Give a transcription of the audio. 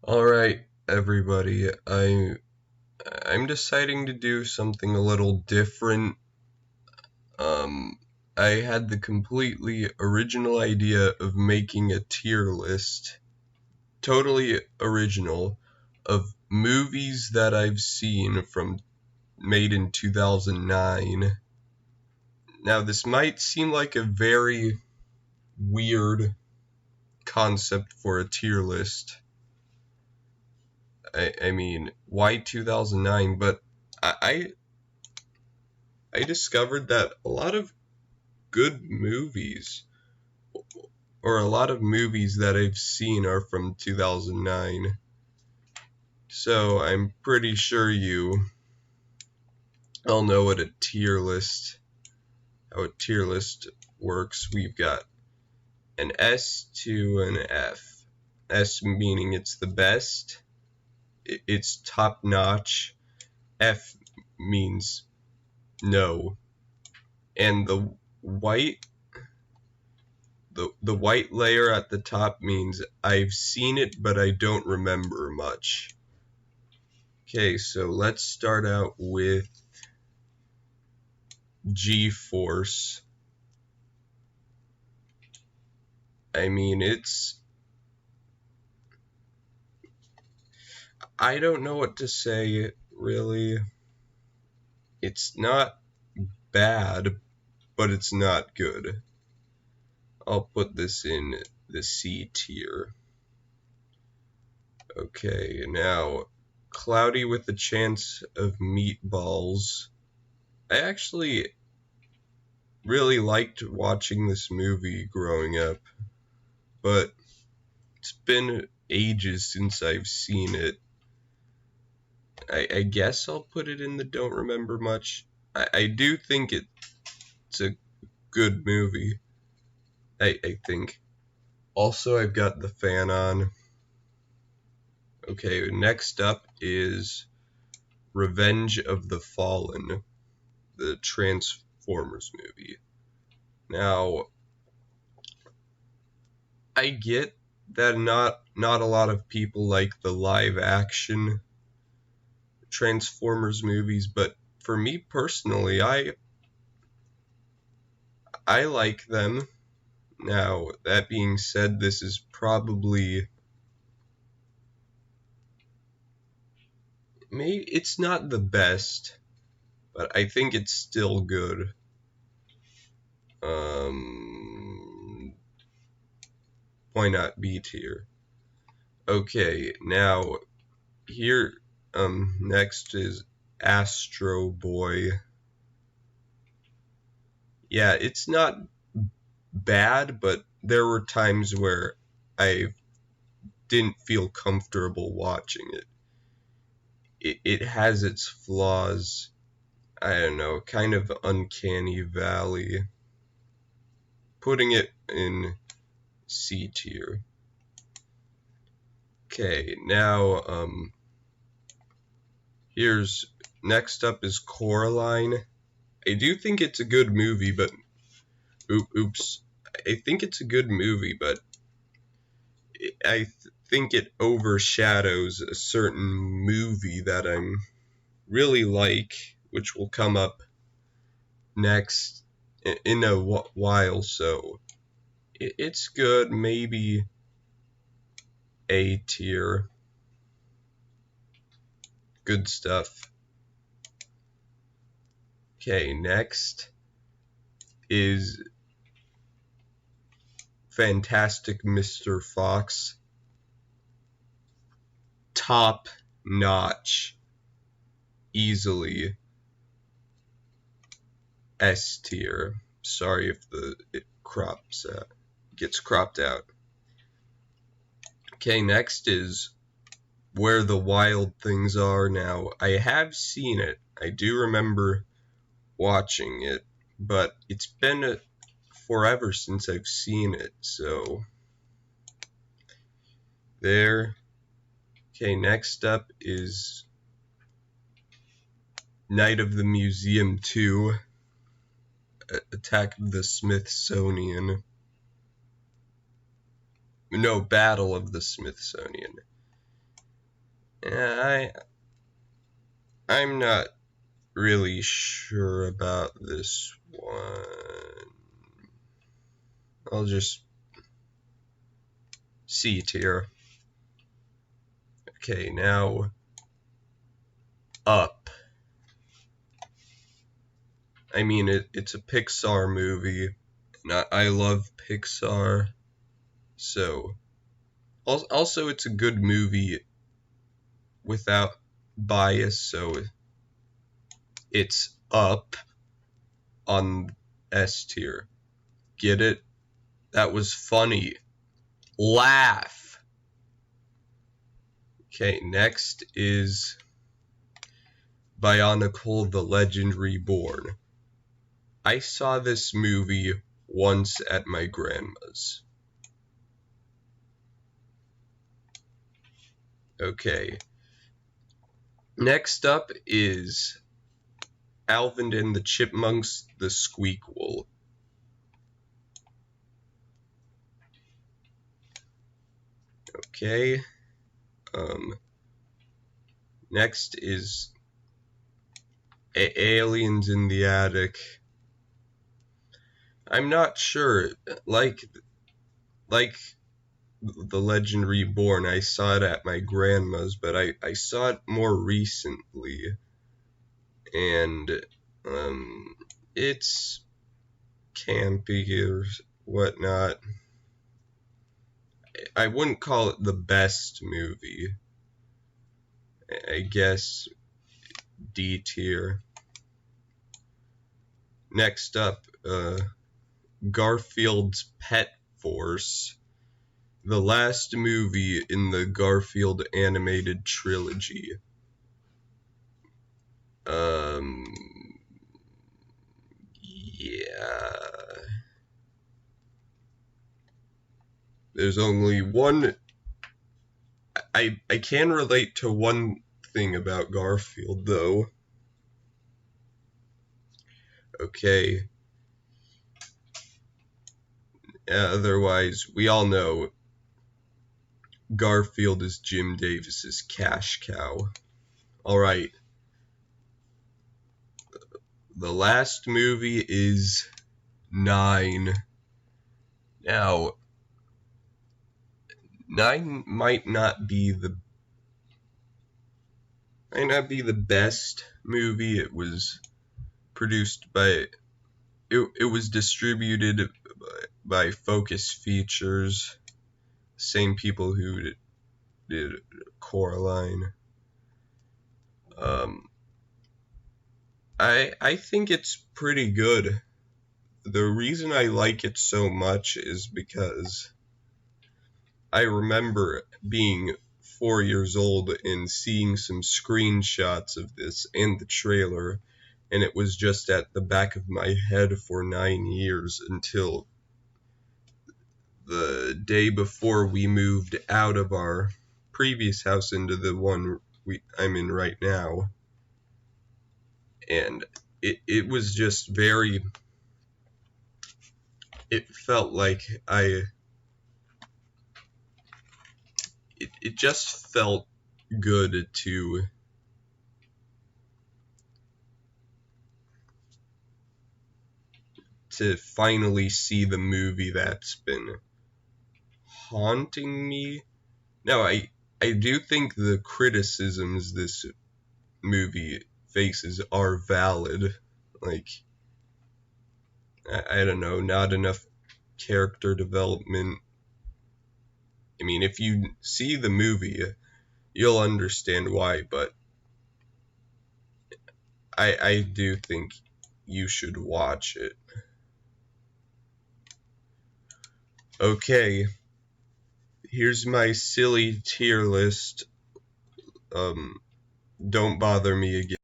Alright, everybody, I'm deciding to do something a little different. Um, I had the completely original idea of making a tier list, totally original, of movies that I've seen from made in 2009. Now, this might seem like a very weird concept for a tier list. I mean, why 2009? But I I discovered that a lot of good movies, or a lot of movies that I've seen, are from 2009. So I'm pretty sure you all know what how a tier list works. We've got an S to an F. S meaning it's the best, it's top notch. F means no. And the white layer at the top means I've seen it, but I don't remember much. Okay, so let's start out with GForce. I mean, I don't know what to say, really. It's not bad, but it's not good. I'll put this in the C tier. Okay, now, Cloudy with a Chance of Meatballs. I actually really liked watching this movie growing up, but it's been ages since I've seen it. I guess I'll put it in the don't remember much. I do think it's a good movie, I think. Also, I've got the fan on. Okay, next up is Revenge of the Fallen, the Transformers movie. Now, I get that not a lot of people like the live action Transformers movies, but for me personally, I like them. Now, that being said, this is probably maybe it's not the best, but I think it's still good. Why not B tier? Okay, now here next is Astro Boy. Yeah, it's not bad, but there were times where I didn't feel comfortable watching it. It has its flaws. I don't know, kind of uncanny valley. Putting it in C tier. Okay, now here's next up is Coraline. I do think it's a good movie, but oops. I think it's a good movie, but I think it overshadows a certain movie that I'm really like, which will come up next in a while. So it's good, maybe A tier. Good stuff. Okay, next is Fantastic Mr. Fox. Top notch. Easily S tier. Sorry if it gets cropped out. Okay, next is Where the Wild Things Are. Now, I have seen it. I do remember watching it, but it's been forever since I've seen it, so there. Okay, next up is Night of the Museum 2, Attack of the Smithsonian. No, Battle of the Smithsonian. Yeah, I'm not really sure about this one. I'll just C tier. Okay, now Up. I mean, it's a Pixar movie, and I love Pixar, so also it's a good movie without bias, so it's Up on S tier. Get it? That was funny. Laugh. Okay, next is Bionicle the Legend Reborn. I saw this movie once at my grandma's. Okay. Next up is Alvin and the Chipmunks, the Squeakquel. Okay. Next is Aliens in the Attic. I'm not sure. Like the Legend Reborn, I saw it at my grandma's, but I saw it more recently, and it's campy or whatnot. I wouldn't call it the best movie. I guess D tier. Next up, Garfield's Pet Force, the last movie in the Garfield animated trilogy. Yeah. There's only one. I can relate to one thing about Garfield, though. Okay. Otherwise, we all know Garfield is Jim Davis's cash cow. Alright. The last movie is 9. Now, 9 might not be the best movie. It was produced by it was distributed by Focus Features, same people who did Coraline. I think it's pretty good. The reason I like it so much is because I remember being 4 years old and seeing some screenshots of this and the trailer, and it was just at the back of my head for 9 years until the day before we moved out of our previous house into the one I'm in right now. And it was just very, it felt like it just felt good to finally see the movie that's been haunting me. Now, I do think the criticisms this movie faces are valid. Like, I don't know, not enough character development. I mean, if you see the movie, you'll understand why, but I do think you should watch it. Okay, here's my silly tier list. Don't bother me again.